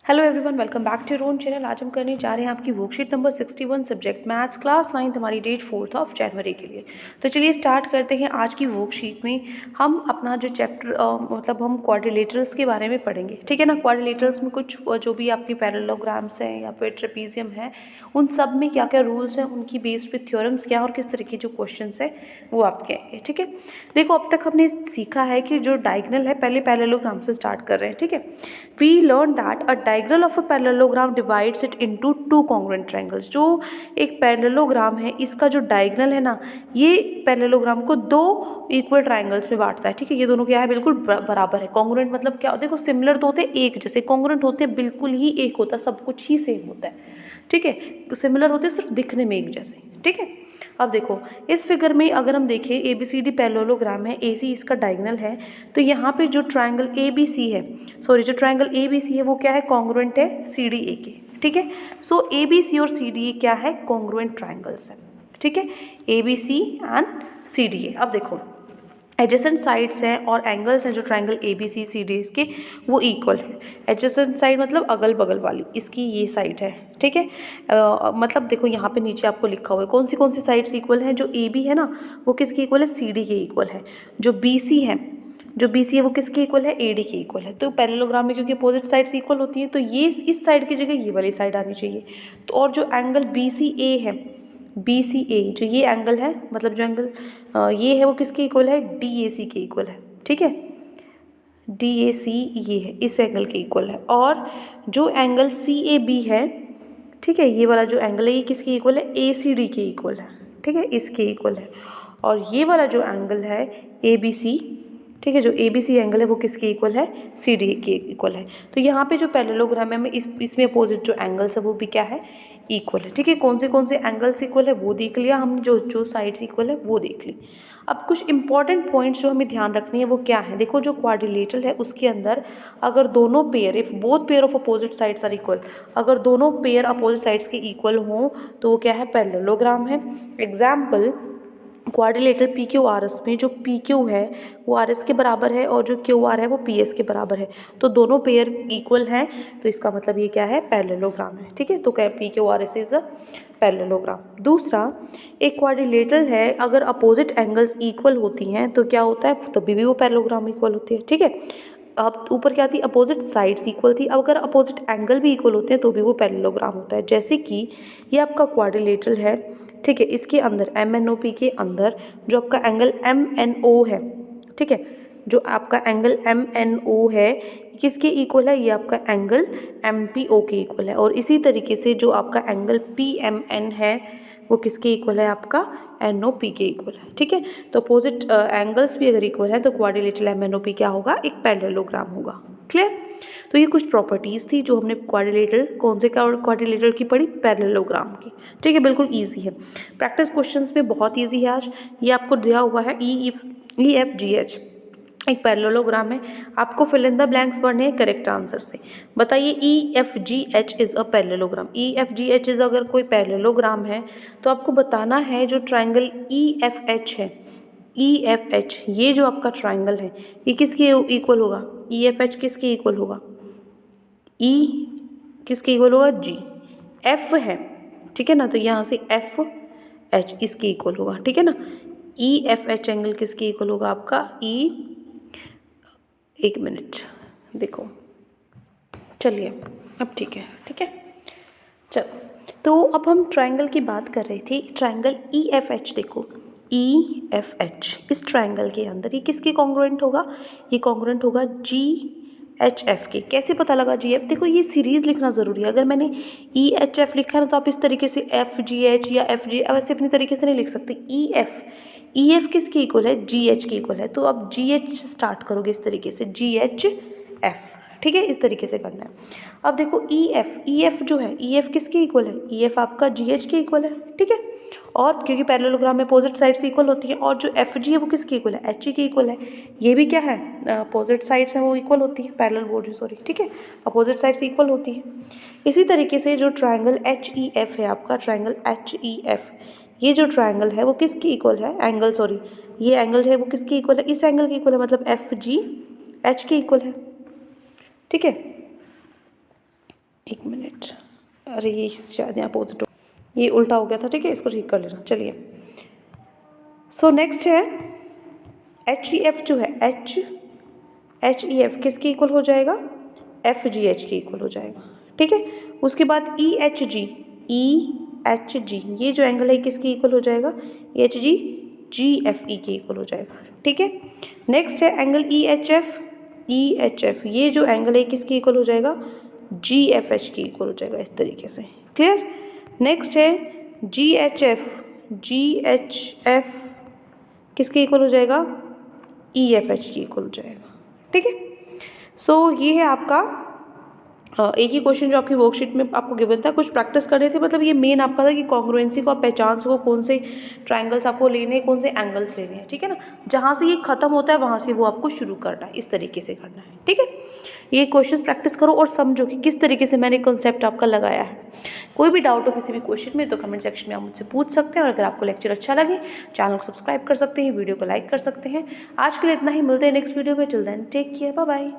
Hello everyone, welcome back to your own channel. आज हम करने जा रहे हैं आपकी worksheet number 61 subject maths class 9 हमारी डेट 4 ऑफ जनवरी के लिए। तो चलिए स्टार्ट करते हैं। आज की वर्कशीट में हम अपना जो चैप्टर मतलब हम क्वाड्रिलेटरल्स के बारे में पढ़ेंगे, ठीक है ना। क्वाड्रिलेटरल्स में कुछ जो भी आपकी पैरेललोग्राम्स हैं या फिर ट्रेपीजियम है, उन सब में क्या क्या रूल्स हैं, उनकी बेस्ड विद थ्योरम्स क्या और किस तरह के जो क्वेश्चन है वो आपके आएंगे, ठीक है। देखो, अब तक हमने सीखा है कि जो डायगोनल है, पहले पैरेललोग्राम से स्टार्ट कर रहे हैं, ठीक है। We learn that a diagonal of a parallelogram divides it into two congruent triangles. जो एक पैरेललोग्राम है, इसका जो डायगोनल है ना, ये पैरेललोग्राम को दो इक्वल ट्रायंगल्स में बांटता है, ठीक है। ये दोनों क्या है, बिल्कुल बराबर है। कॉन्ग्रुएंट मतलब क्या, देखो सिमिलर तो होते हैं एक जैसे, कॉन्ग्रुएंट होते हैं बिल्कुल ही एक होता है, सब कुछ ही सेम होता है, ठीक है। सिमिलर होते हैं सिर्फ दिखने में एक जैसे, ठीक है। अब देखो इस फिगर में अगर हम देखें, A B C D parallelogram है, ए सी इसका डायगोनल है, तो यहाँ पे जो ट्रायंगल ए बी सी है, सॉरी जो ट्रायंगल ए बी सी है वो क्या है, कॉन्ग्रुएंट है सी डी ए के, ठीक है। सो ए बी सी और सी डी ए क्या है, कॉन्ग्रुएंट ट्रायंगल्स है, ठीक है। A B C and C D A. अब देखो एडजेसेंट साइड्स हैं और एंगल्स हैं जो triangle A B C C D इसके, वो इक्वल है। एडजेसेंट साइड मतलब अगल बगल वाली, इसकी ये साइड है, ठीक है। मतलब देखो यहाँ पे नीचे आपको लिखा हुआ है कौन सी साइड्स इक्वल हैं। जो ए बी है ना, वो किसके इक्वल है, सी डी के इक्वल है। जो बी सी है, वो किसके इक्वल है, ए डी के इक्वल है। तो पैरेललोग्राम में क्योंकि अपोजिट साइड्स इक्वल होती हैं, तो ये इस साइड की जगह ये वाली साइड आनी चाहिए। तो और जो एंगल बी सी ए है, बी सी ए जो ये एंगल है, मतलब जो एंगल ये है, वो किसके इक्वल है, डी ए सी के इक्वल है, ठीक है। डी ए सी ये है, इस एंगल के इक्वल है। और जो एंगल सी ए बी है, ठीक है, ये वाला जो एंगल है, ये किसके इक्वल है, ए सी डी के इक्वल है, ठीक है, इसके इक्वल है। और ये वाला जो एंगल है ए बी सी, ठीक है, जो ए बी सी एंगल है वो किसके इक्वल है, सी डी के इक्वल है। तो यहाँ पे जो पैरेललोग्राम है, हमें इसमें अपोजिट जो एंगल्स है वो भी क्या है, इक्वल है, ठीक है। कौन से एंगल्स इक्वल है वो देख लिया हमने, जो साइड्स इक्वल है वो देख ली। अब कुछ इंपॉर्टेंट पॉइंट्स जो हमें ध्यान रखनी है वो क्या है, देखो जो क्वाड्रिलेटरल है उसके अंदर अगर दोनों pair, if both pair of opposite sides are equal, अगर दोनों पेयर अपोजिट साइड्स के इक्वल हों तो वो क्या है, पैरेललोग्राम है। Example, quadrilateral P Q R S में जो पी क्यू है वो आर एस के बराबर है और जो क्यू आर है वो पी एस के बराबर है, तो दोनों पेयर इक्वल हैं, तो इसका मतलब ये क्या है, पैरेललोग्राम है, ठीक है। तो क्या P Q R S is a parallelogram. दूसरा, एक क्वाड्रिलेटरल है, अगर अपोजिट एंगल्स इक्वल होती हैं तो क्या होता है, तभी भी वो पैरेललोग्राम इक्वल होती है, ठीक है। अब ऊपर क्या थी, अपोजिट साइड्स इक्वल थी, अब अगर अपोजिट एंगल भी इक्वल होते हैं तो भी वो पैरेललोग्राम होता है। जैसे कि ये आपका क्वाड्रिलेटरल है, ठीक है, इसके अंदर एम एन ओ पी के अंदर जो आपका एंगल एम एन ओ है, ठीक है, जो आपका एंगल एम एन ओ है किसके इक्वल है, ये आपका एंगल एम पी ओ के इक्वल है। और इसी तरीके से जो आपका एंगल पी एम एन है वो किसके इक्वल है, आपका एन ओ पी के इक्वल है, ठीक है। तो अपोजिट एंगल्स भी अगर इक्वल है तो quadrilateral M N O P क्या होगा, एक पैरेललोग्राम होगा। क्लियर। तो ये कुछ प्रॉपर्टीज़ थी जो हमने क्वाड्रिलेटरल, कौन से क्वाड्रिलेटरल की पढ़ी, पैरेललोग्राम की, ठीक है। बिल्कुल ईजी है, प्रैक्टिस क्वेश्चंस में बहुत ईजी है आज। ये आपको दिया हुआ है ई एफ जी एच, एक पैरेललोग्राम है, आपको फिल इन द ब्लैंक्स पढ़ने हैं करेक्ट आंसर से। बताइए E F G H is a parallelogram. E F G H is अगर कोई पैरेललोग्राम है तो आपको बताना है जो ट्राइंगल ई एफ एच है, ई एफ एच ये जो आपका ट्राइंगल है ये किसके इक्वल होगा, ई एफ एच किसके इक्वल होगा, ई किसके इक्वल होगा, जी। एफ है, ठीक है ना, तो यहाँ से एफ एच इसके इक्वल होगा, ठीक है ना। ई एफ एच एंगल किसके इक्वल होगा, आपका ई, एक मिनट देखो, चलिए अब ठीक है, ठीक है। चलो, तो अब हम ट्रायंगल की बात कर रहे थे, ट्रायंगल ई एफ एच, देखो ई एफ एच इस ट्रायंगल के अंदर ये किसके कॉन्ग्रुएंट होगा, ये कॉन्ग्रुएंट होगा जी एच एफ के। कैसे पता लगा जी एफ, देखो ये सीरीज़ लिखना ज़रूरी है। अगर मैंने ई एच एफ लिखा है ना तो आप इस तरीके से एफ जी एच या एफ जी वैसे अपनी तरीके से नहीं लिख सकते। ई एफ किसके इक्वल है, जी एच के इक्वल है, तो अब जी एच स्टार्ट करोगे इस तरीके से, जी एच एफ, ठीक है, इस तरीके से करना है। अब देखो ई एफ जो है, ई एफ किसके इक्वल है, ई एफ आपका जी एच के इक्वल है, ठीक है। और क्योंकि पैरेललोग्राम में अपोजिट साइड्स इक्वल होती है, और जो एफ जी है वो किसके इक्वल है, एच ई के इक्वल है। ये भी क्या है, अपोजिट साइड्स हैं वो इक्वल होती है, पैरेलल बोर्ड सॉरी, ठीक है, अपोजिट साइड्स इक्वल होती है। इसी तरीके से जो ट्राइंगल एच ई एफ है आपका, ट्राइंगल एच ई एफ, ये जो ट्राइंगल है वो किसके इक्वल है, एंगल सॉरी ये एंगल है वो किसके इक्वल है, इस एंगल के इक्वल है, मतलब एफ जी एच के इक्वल है, ठीक है। एक मिनट, अरे ये शायद यहाँ अपोजिट ये उल्टा हो गया था, ठीक है, इसको ठीक कर लेना। चलिए, सो नेक्स्ट है HEF जो है, HEF किसके इक्वल हो जाएगा, FGH के इक्वल हो जाएगा, ठीक है। उसके बाद EHG ये जो एंगल है किसके इक्वल हो जाएगा, EHG GFE के इक्वल हो जाएगा, ठीक है। नेक्स्ट है एंगल EHF ये जो एंगल है किसके इक्वल हो जाएगा, GFH के इक्वल हो जाएगा, इस तरीके से, क्लियर। नेक्स्ट है GHF किसके इक्वल हो जाएगा, EFH के इक्वल हो जाएगा, ठीक है। सो ये है आपका एक ही क्वेश्चन जो आपकी वर्कशीट में आपको गिवन था, कुछ प्रैक्टिस कर रहे थे, मतलब ये मेन आपका था कि कॉन्ग्रुएंसी को आप पहचान सको, कौन से ट्रायंगल्स आपको लेने हैं, कौन से एंगल्स लेने हैं, ठीक है ना। जहाँ से ये खत्म होता है वहाँ से वो आपको शुरू करना है, इस तरीके से करना है, ठीक है। ये क्वेश्चन प्रैक्टिस करो और समझो कि किस तरीके से मैंने कॉन्सेप्ट आपका लगाया है। कोई भी डाउट हो किसी भी क्वेश्चन में तो कमेंट सेक्शन में आप मुझसे पूछ सकते हैं, और अगर आपको लेक्चर अच्छा लगे चैनल को सब्सक्राइब कर सकते हैं, वीडियो को लाइक कर सकते हैं। आज के लिए इतना ही, मिलते हैं नेक्स्ट वीडियो में। Till then take care, bye bye.